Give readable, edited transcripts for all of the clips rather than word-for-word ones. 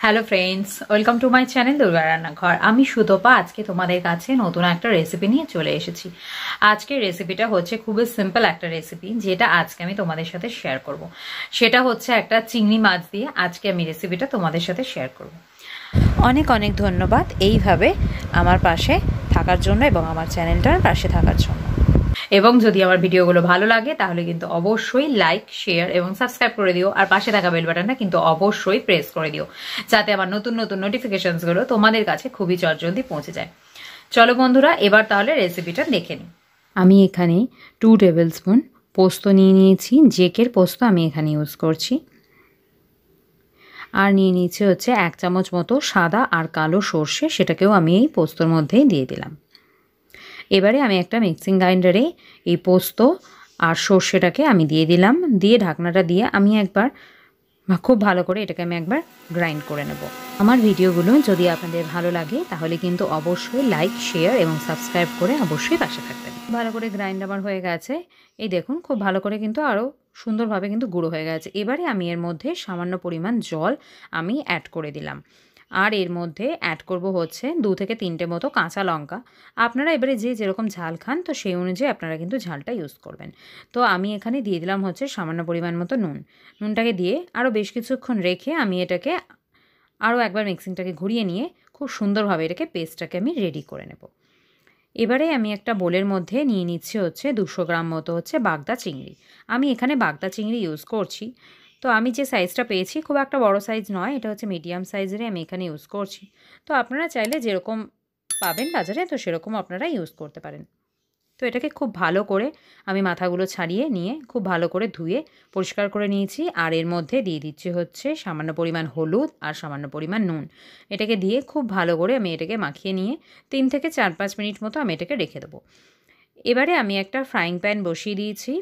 Hello friends, welcome to my channel Durga রান্নাঘর। আমি সুতপা আজকে তোমাদের কাছে নতুন একটা রেসিপি নিয়ে চলে এসেছি। আজকের রেসিপিটা হচ্ছে খুবই সিম্পল একটা রেসিপি, যেটা আজকে আমি তোমাদের সাথে শেয়ার করব। সেটা হচ্ছে একটা চিংড়ি মাছ দিয়ে আজকে আমি রেসিপিটা তোমাদের সাথে শেয়ার করব। অনেক অনেক ধন্যবাদ এইভাবে আমার পাশে থাকার জন্য এবং আমার চ্যানেলটার পাশে থাকার জন্য। এবং যদি আমার ভিডিওগুলো ভালো লাগে তাহলে কিন্তু অবশ্যই লাইক, শেয়ার এবং সাবস্ক্রাইব করে দিও। আর পাশে থাকা বেল বাটনটা কিন্তু অবশ্যই প্রেস করে দিও, যাতে আমার নতুন নতুন নোটিফিকেশনসগুলো তোমাদের কাছে খুবই চটজলদি পৌঁছে যায়। চলো বন্ধুরা, এবার তাহলে রেসিপিটা দেখে নিই। আমি এখানে 2 টেবিল স্পুন পোস্ত নিয়ে নিয়েছি। জেকের পোস্ত আমি এখানে ইউজ করছি। আর নিয়ে নিয়েছি হচ্ছে 1 চামচ মতো সাদা আর কালো সর্ষে, সেটাকেও আমি এই পোস্তর মধ্যেই দিয়ে দিলাম। এবারে আমি একটা মিক্সিং গ্রাইন্ডারে এই পোস্ত আর সর্ষেটাকে আমি দিয়ে দিলাম। দিয়ে ঢাকনাটা দিয়ে আমি একবার খুব ভালো করে এটাকে আমি একবার গ্রাইন্ড করে নেব। আমার ভিডিওগুলো যদি আপনাদের ভালো লাগে তাহলে কিন্তু অবশ্যই লাইক, শেয়ার এবং সাবস্ক্রাইব করে অবশ্যই পাশে থাকবেন। ভালো করে গ্রাইন্ড আমার হয়ে গেছে। এই দেখুন, খুব ভালো করে কিন্তু আরও সুন্দরভাবে কিন্তু গুঁড়ো হয়ে গেছে। এবারে আমি এর মধ্যে সামান্য পরিমাণ জল আমি অ্যাড করে দিলাম। আর এর মধ্যে অ্যাড করব হচ্ছে 2 থেকে 3টে মতো কাঁচা লঙ্কা। আপনারা এবারে যে যেরকম ঝাল খান তো সেই অনুযায়ী আপনারা কিন্তু ঝালটা ইউজ করবেন। তো আমি এখানে দিয়ে দিলাম হচ্ছে সামান্য পরিমাণ মতো নুন। নুনটাকে দিয়ে আরও বেশ কিছুক্ষণ রেখে আমি এটাকে আরও একবার মিক্সিংটাকে ঘুরিয়ে নিয়ে খুব সুন্দরভাবে এটাকে পেস্টটাকে আমি রেডি করে নেব। এবারে আমি একটা বোলের মধ্যে নিয়ে নিচ্ছি হচ্ছে 200 গ্রাম মতো হচ্ছে বাগদা চিংড়ি। আমি এখানে বাগদা চিংড়ি ইউজ করছি। তো আমি যে সাইজটা পেয়েছি খুব একটা বড় সাইজ নয়, এটা হচ্ছে মিডিয়াম সাইজেরই আমি এখানে ইউজ করছি। তো আপনারা চাইলে যেরকম পাবেন বাজারে তো সেরকম আপনারা ইউজ করতে পারেন। তো এটাকে খুব ভালো করে আমি মাথাগুলো ছাড়িয়ে নিয়ে খুব ভালো করে ধুয়ে পরিষ্কার করে নিয়েছি। আর এর মধ্যে দিয়ে দিচ্ছি হচ্ছে সামান্য পরিমাণ হলুদ আর সামান্য পরিমাণ নুন। এটাকে দিয়ে খুব ভালো করে আমি এটাকে মাখিয়ে নিয়ে 3 থেকে 4-5 মিনিট মতো আমি এটাকে রেখে দেবো। এবারে আমি একটা ফ্রাইং প্যান বসিয়ে দিয়েছি।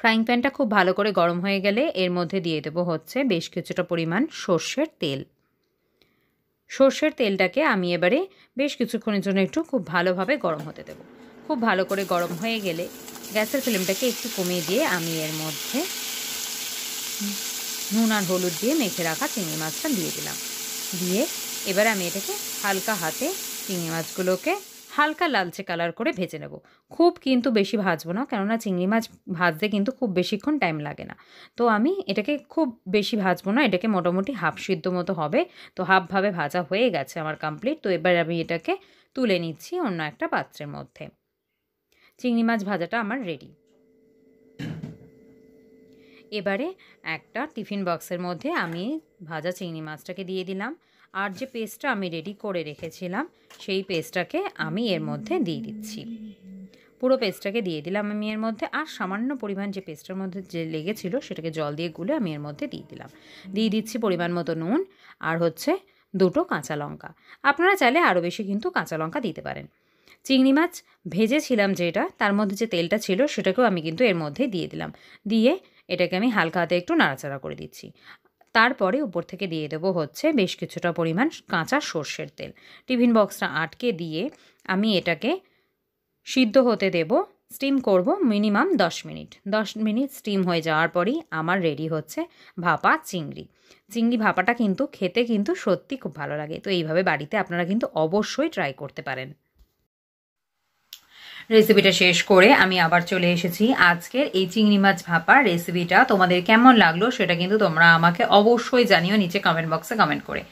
ফ্রাইং প্যানটা খুব ভালো করে গরম হয়ে গেলে এর মধ্যে দিয়ে দেবো হচ্ছে বেশ কিছুটা পরিমাণ সর্ষের তেল। সর্ষের তেলটাকে আমি এবারে বেশ কিছুক্ষণের জন্য একটু খুব ভালোভাবে গরম হতে দেবো। খুব ভালো করে গরম হয়ে গেলে গ্যাসের ফ্লেমটাকে একটু কমিয়ে দিয়ে আমি এর মধ্যে নুন আর হলুদ দিয়ে মেখে রাখা চিংড়ি মাছটা দিয়ে দিলাম। দিয়ে এবার আমি এটাকে হালকা হাতে চিংড়ি মাছগুলোকে হালকা লালচে কালার করে ভেজে নেব। খুব কিন্তু বেশি ভাজবো না, কেননা চিংড়ি মাছ ভাজতে কিন্তু খুব বেশিক্ষণ টাইম লাগে না। তো আমি এটাকে খুব বেশি ভাজবো না, এটাকে মোটামুটি হাফ সিদ্ধ মতো হবে। তো হাফভাবে ভাজা হয়ে গেছে আমার কমপ্লিট। তো এবার আমি এটাকে তুলে নিচ্ছি অন্য একটা পাত্রের মধ্যে। চিংড়ি মাছ ভাজাটা আমার রেডি। এবারে একটা টিফিন বক্সের মধ্যে আমি ভাজা চিংড়ি মাছটাকে দিয়ে দিলাম। আর যে পেস্টটা আমি রেডি করে রেখেছিলাম সেই পেস্টটাকে আমি এর মধ্যে দিয়ে দিচ্ছি। পুরো পেস্টটাকে দিয়ে দিলাম আমি এর মধ্যে। আর সামান্য পরিমাণ যে পেস্টের মধ্যে যে লেগেছিল সেটাকে জল দিয়ে গুলে আমি এর মধ্যে দিয়ে দিলাম। দিয়ে দিচ্ছি পরিমাণ মতো নুন আর হচ্ছে 2টো কাঁচা লঙ্কা। আপনারা চাইলে আরও বেশি কিন্তু কাঁচা লঙ্কা দিতে পারেন। চিংড়ি মাছ ভেজেছিলাম যেটা, তার মধ্যে যে তেলটা ছিল সেটাকেও আমি কিন্তু এর মধ্যে দিয়ে দিলাম। দিয়ে এটাকে আমি হালকা হাতে একটু নাড়াচাড়া করে দিচ্ছি। তারপরে উপর থেকে দিয়ে দেবো হচ্ছে বেশ কিছুটা পরিমাণ কাঁচা সর্ষের তেল। টিফিন বক্সটা আটকে দিয়ে আমি এটাকে সিদ্ধ হতে দেব। স্টিম করব মিনিমাম 10 মিনিট। 10 মিনিট স্টিম হয়ে যাওয়ার পরই আমার রেডি হচ্ছে ভাপা চিংড়ি। চিংড়ি ভাপাটা কিন্তু খেতে কিন্তু সত্যি খুব ভালো লাগে। তো এইভাবে বাড়িতে আপনারা কিন্তু অবশ্যই ট্রাই করতে পারেন। রেসিপিটা শেষ করে আমি আবার চলে এসেছি। আজকের এই চিংড়ি মাছ ভাপা রেসিপিটা তোমাদের কেমন লাগলো সেটা কিন্তু তোমরা আমাকে অবশ্যই জানিও নিচে কমেন্ট বক্সে কমেন্ট করে।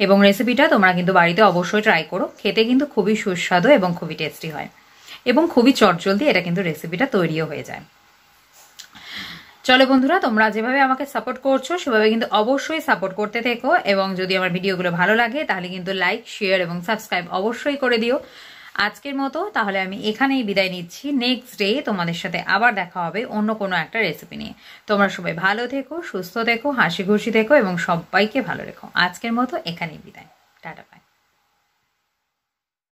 এবং রেসিপিটা তোমরা কিন্তু বাড়িতে অবশ্যই ট্রাই করো। খেতে কিন্তু খুবই সুস্বাদু এবং খুবই টেস্টি হয় এবং খুবই চটজলদি এটা কিন্তু রেসিপিটা তৈরিও হয়ে যায়। চলো বন্ধুরা, তোমরা যেভাবে আমাকে সাপোর্ট করছো সেভাবে কিন্তু অবশ্যই সাপোর্ট করতে থেকো। এবং যদি আমার ভিডিওগুলো ভালো লাগে তাহলে কিন্তু লাইক, শেয়ার এবং সাবস্ক্রাইব অবশ্যই করে দিও। আজকের মতো তাহলে আমি এখানেই বিদায় নিচ্ছি। নেক্সট ডে তোমাদের সাথে আবার দেখা হবে অন্য কোনো একটা রেসিপি নিয়ে। তোমরা সবাই ভালো থেকো, সুস্থ থেকো, হাসি খুশি থেকো এবং সবাইকে ভালো রেখো। আজকের মতো এখানেই বিদায়। Tata bye.